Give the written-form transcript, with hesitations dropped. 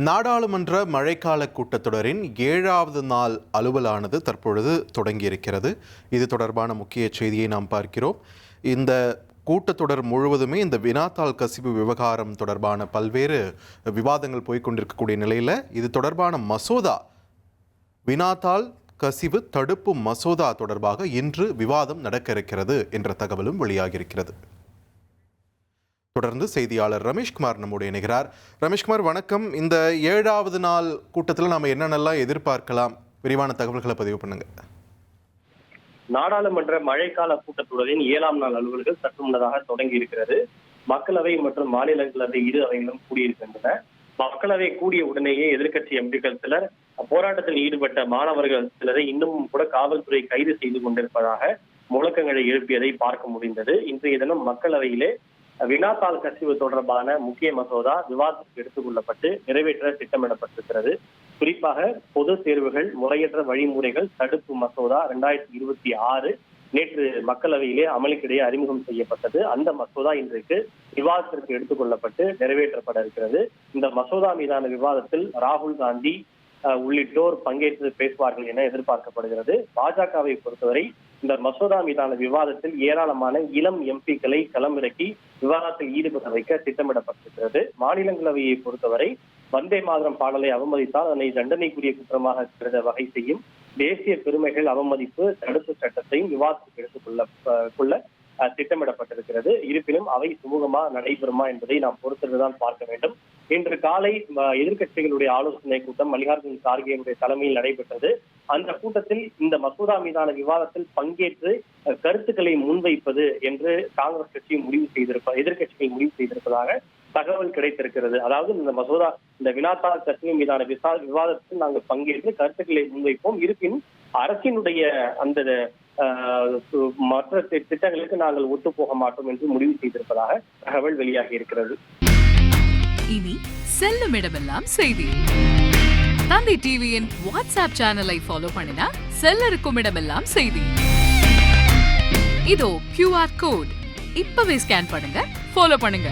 நாடாளுமன்ற மழைக்கால கூட்டத்தொடரின் 7வது நாள் அலுவலானது தற்பொழுது தொடங்கியிருக்கிறது. இது தொடர்பான முக்கிய செய்தியை நாம் பார்க்கிறோம். இந்த கூட்டத்தொடர் முழுவதுமே இந்த வினாத்தாள் கசிவு விவகாரம் தொடர்பான பல்வேறு விவாதங்கள் போய்கொண்டிருக்கக்கூடிய நிலையில் இது தொடர்பான மசோதா, வினாத்தாள் கசிவு தடுப்பு மசோதா தொடர்பாக இன்று விவாதம் நடக்க இருக்கிறது என்ற தகவலும் வெளியாகியிருக்கிறது. தொடர்ந்து செய்தியாளர் ரமேஷ்குமார் நம்முடைய இணைகிறார். ரமேஷ்குமார், வணக்கம். இந்த 7வது நாள் கூட்டத்தில் நாம் என்னென்னலாம் எதிர்பார்க்கலாம்? விரிவான தகவல்களை பதிவு பண்ணுங்க. நாடாளுமன்ற மழைக்கால கூட்டத்தொடரின் 7ஆம் நாள் அலுவல்கள் சற்று முன்னதாக தொடங்கி இருக்கிறது. மக்களவை மற்றும் மாநிலங்களவை இரு அவைகளும் கூடியிருக்கின்றன. மக்களவை கூடிய உடனேயே எதிர்க்கட்சி எம்பிக்கள் சிலர், போராட்டத்தில் ஈடுபட்ட மாணவர்கள் சிலரை இன்னும் கூட காவல்துறை கைது செய்து கொண்டிருப்பதாக முழக்கங்களை எழுப்பியதை பார்க்க முடிந்தது. இன்றைய தினம் மக்களவையிலே வினாத்தாள் கசிவு தொடர்பான முக்கிய மசோதா விவாதத்துக்கு எடுத்துக் கொள்ளப்பட்டு நிறைவேற்ற திட்டமிடப்பட்டிருக்கிறது. குறிப்பாக பொது தேர்வுகள் முறையற்ற வழிமுறைகள் தடுப்பு மசோதா 2026 நேற்று மக்களவையிலே அமளிக்கிடையே அறிமுகம் செய்யப்பட்டது. அந்த மசோதா இன்றைக்கு விவாதத்திற்கு எடுத்துக் கொள்ளப்பட்டு நிறைவேற்றப்பட இருக்கிறது. இந்த மசோதா மீதான விவாதத்தில் ராகுல் காந்தி உள்ளிட்டோர் பங்கேற்று பேசுவார்கள் என எதிர்பார்க்கப்படுகிறது. பாஜகவை பொறுத்தவரை இந்த மசோதா மீதான விவாதத்தில் ஏராளமான இளம் எம்பிக்களை களமிறக்கி விவாதத்தில் ஈடுபட வைக்க திட்டமிடப்பட்டிருக்கிறது. மாநிலங்களவையை பொறுத்தவரை வந்தே மாதரம் பாடலை அவமதித்தால் அதனை தண்டனைக்குரிய குற்றமாக கருத வகை செய்யும் தேசிய பெருமைகள் அவமதிப்பு தடுப்பு சட்டத்தையும் விவாதத்துக்கு எடுத்துக்கொள்ள திட்டமிடப்பட்டிருக்கிறது. இருப்பினும் அவை சுமூகமா நடைபெறுமா என்பதை நாம் பொறுத்திருந்துதான் பார்க்க வேண்டும். இன்று காலை எதிர்க்கட்சிகளுடைய ஆலோசனை கூட்டம் மல்லிகார்ஜுன் கார்கேவுடைய தலைமையில் நடைபெற்றது. அந்த கூட்டத்தில் இந்த மசோதா மீதான விவாதத்தில் பங்கேற்று கருத்துக்களை முன்வைப்பது என்று காங்கிரஸ் கட்சி எதிர்க்கட்சிகள் முடிவு செய்திருப்பதாக தகவல் கிடைத்திருக்கிறது. அதாவது இந்த மசோதா, இந்த வினாத்தாள் கசிவு மீதான விவாதத்தில் நாங்கள் பங்கேற்று கருத்துக்களை முன்வைப்போம், இருப்பினும் அரசினுடைய அந்த மற்ற திட்டங்களுக்கு நாங்கள் ஒத்து போக மாட்டோம் என்று முடிவு செய்திருப்பதாக தகவல் வெளியாகி இருக்கிறது. இனி செல்லும் இடமெல்லாம் செய்தி. தந்தை டிவியின் வாட்ஸ்அப் சேனலை ஃபாலோ பண்ணினா செல்ல இருக்கும் இடமெல்லாம் செய்தி. இதோ QR கோட், இப்பவே ஸ்கேன் பண்ணுங்க, ஃபாலோ பண்ணுங்க.